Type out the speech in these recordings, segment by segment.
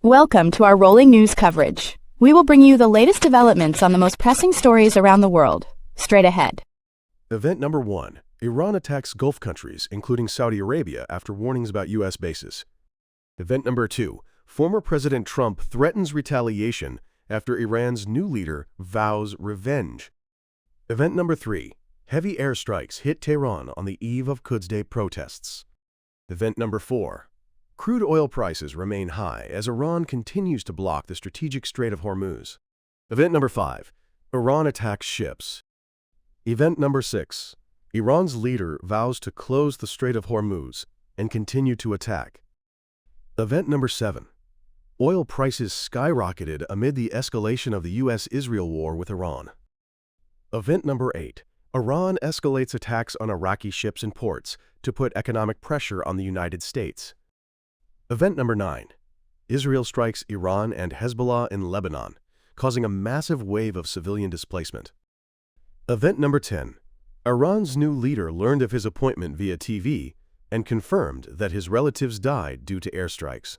Welcome to our rolling news coverage. We will bring you the latest developments on the most pressing stories around the world. Straight ahead. Event number 1. Iran attacks Gulf countries, including Saudi Arabia, after warnings about U.S. bases. Event number 2. Former President Trump threatens retaliation after Iran's new leader vows revenge. Event number 3. Heavy airstrikes hit Tehran on the eve of Quds Day protests. Event number 4. Crude oil prices remain high as Iran continues to block the strategic Strait of Hormuz. Event number 5. Iran attacks ships. Event number 6. Iran's leader vows to close the Strait of Hormuz and continue to attack. Event number 7. Oil prices skyrocketed amid the escalation of the U.S.-Israel war with Iran. Event number 8. Iran escalates attacks on Iraqi ships and ports to put economic pressure on the United States. Event number 9. Israel strikes Iran and Hezbollah in Lebanon, causing a massive wave of civilian displacement. Event number 10. Iran's new leader learned of his appointment via TV and confirmed that his relatives died due to airstrikes.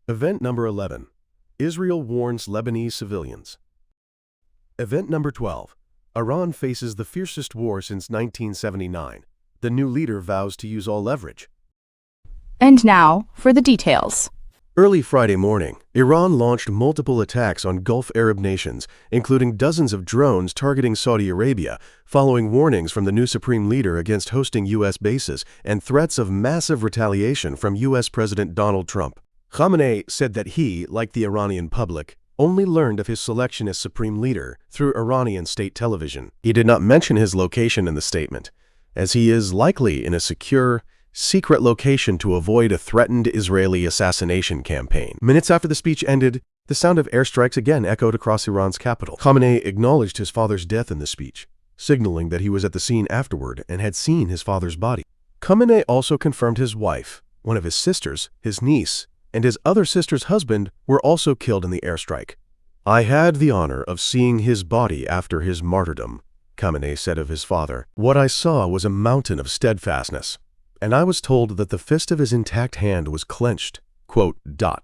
Event number 11. Israel warns Lebanese civilians. Event number 12. Iran faces the fiercest war since 1979. The new leader vows to use all leverage. And now, for the details. Early Friday morning, Iran launched multiple attacks on Gulf Arab nations, including dozens of drones targeting Saudi Arabia, following warnings from the new supreme leader against hosting U.S. bases and threats of massive retaliation from U.S. President Donald Trump. Khamenei said that he, like the Iranian public, only learned of his selection as supreme leader through Iranian state television. He did not mention his location in the statement, as he is likely in a secure, secret location to avoid a threatened Israeli assassination campaign. Minutes after the speech ended, the sound of airstrikes again echoed across Iran's capital. Khamenei acknowledged his father's death in the speech, signaling that he was at the scene afterward and had seen his father's body. Khamenei also confirmed his wife, one of his sisters, his niece, and his other sister's husband were also killed in the airstrike. "I had the honor of seeing his body after his martyrdom," Khamenei said of his father. "What I saw was a mountain of steadfastness, and I was told that the fist of his intact hand was clenched." The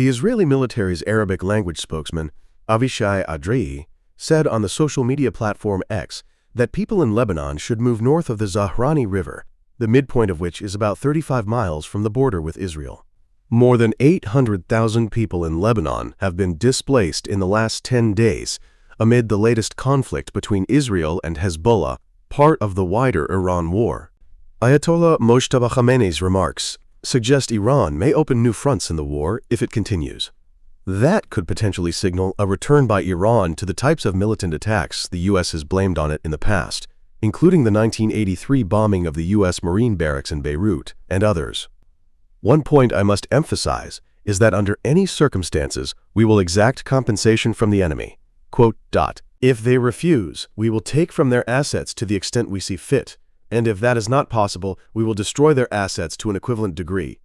Israeli military's Arabic language spokesman, Avishai Adrei, said on the social media platform X that people in Lebanon should move north of the Zahrani River, the midpoint of which is about 35 miles from the border with Israel. More than 800,000 people in Lebanon have been displaced in the last 10 days amid the latest conflict between Israel and Hezbollah, part of the wider Iran war. Ayatollah Mojtaba Khamenei's remarks suggest Iran may open new fronts in the war if it continues. That could potentially signal a return by Iran to the types of militant attacks the U.S. has blamed on it in the past, including the 1983 bombing of the U.S. Marine barracks in Beirut and others. One point I must emphasize is that under any circumstances, we will exact compensation from the enemy. If they refuse, we will take from their assets to the extent we see fit, and if that is not possible, we will destroy their assets to an equivalent degree.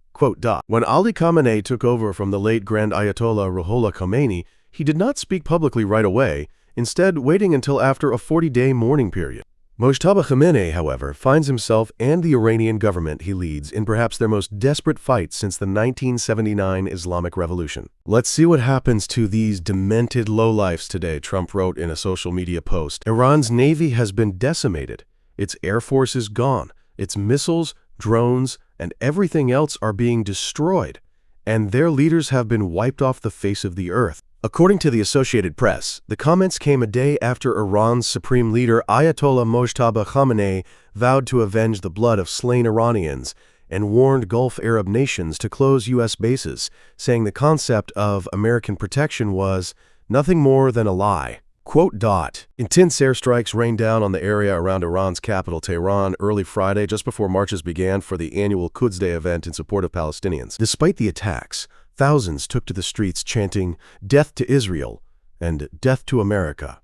When Ali Khamenei took over from the late Grand Ayatollah Ruhollah Khomeini, he did not speak publicly right away, instead waiting until after a 40-day mourning period. Mojtaba Khamenei, however, finds himself and the Iranian government he leads in perhaps their most desperate fight since the 1979 Islamic Revolution. "Let's see what happens to these demented lowlifes today," Trump wrote in a social media post. "Iran's navy has been decimated. Its air force is gone. Its missiles, drones, and everything else are being destroyed, and their leaders have been wiped off the face of the earth." According to the Associated Press, the comments came a day after Iran's supreme leader Ayatollah Mojtaba Khamenei vowed to avenge the blood of slain Iranians and warned Gulf Arab nations to close U.S. bases, saying the concept of American protection was nothing more than a lie. Intense airstrikes rained down on the area around Iran's capital, Tehran, early Friday, just before marches began for the annual Quds Day event in support of Palestinians. Despite the attacks, thousands took to the streets chanting, "Death to Israel" and "Death to America."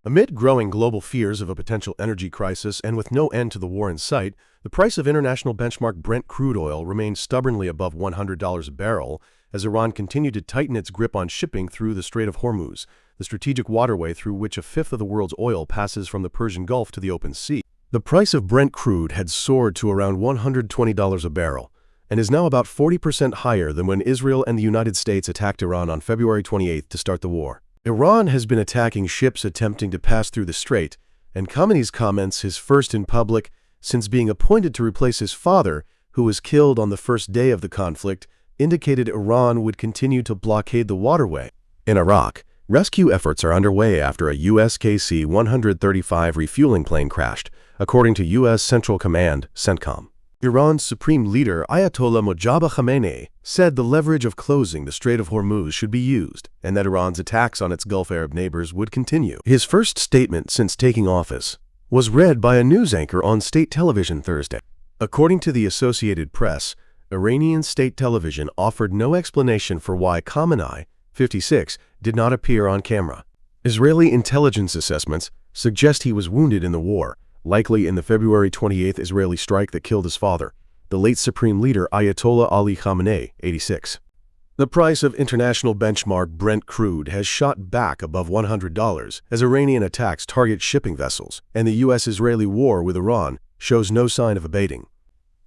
Amid growing global fears of a potential energy crisis and with no end to the war in sight, the price of international benchmark Brent crude oil remained stubbornly above $100 a barrel as Iran continued to tighten its grip on shipping through the Strait of Hormuz, the strategic waterway through which a fifth of the world's oil passes from the Persian Gulf to the open sea. The price of Brent crude had soared to around $120 a barrel, and is now about 40% higher than when Israel and the United States attacked Iran on February 28 to start the war. Iran has been attacking ships attempting to pass through the strait, and Khamenei's comments, his first in public since being appointed to replace his father, who was killed on the first day of the conflict, indicated Iran would continue to blockade the waterway. In Iraq, rescue efforts are underway after a U.S. KC-135 refueling plane crashed, according to U.S. Central Command, CENTCOM. Iran's supreme leader, Ayatollah Mojtaba Khamenei, said the leverage of closing the Strait of Hormuz should be used and that Iran's attacks on its Gulf Arab neighbors would continue. His first statement since taking office was read by a news anchor on state television Thursday. According to the Associated Press, Iranian state television offered no explanation for why Khamenei, 56, did not appear on camera. Israeli intelligence assessments suggest he was wounded in the war, likely in the February 28 Israeli strike that killed his father, the late supreme leader Ayatollah Ali Khamenei, 86. The price of international benchmark Brent crude has shot back above $100 as Iranian attacks target shipping vessels, and the U.S.-Israeli war with Iran shows no sign of abating.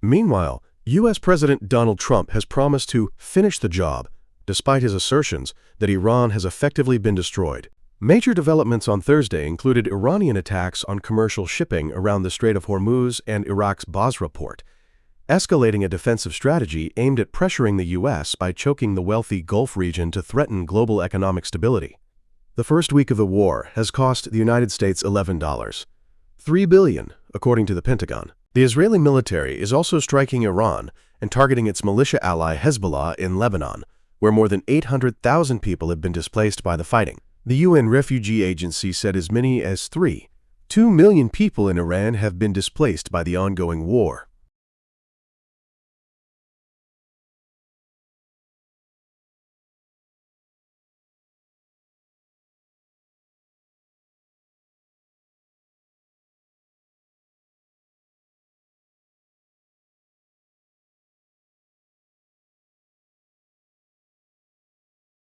Meanwhile, U.S. President Donald Trump has promised to finish the job, despite his assertions that Iran has effectively been destroyed. Major developments on Thursday included Iranian attacks on commercial shipping around the Strait of Hormuz and Iraq's Basra port, escalating a defensive strategy aimed at pressuring the U.S. by choking the wealthy Gulf region to threaten global economic stability. The first week of the war has cost the United States $11.3 billion, according to the Pentagon. The Israeli military is also striking Iran and targeting its militia ally Hezbollah in Lebanon, where more than 800,000 people have been displaced by the fighting. The UN Refugee Agency said as many as 2 million people in Iran have been displaced by the ongoing war.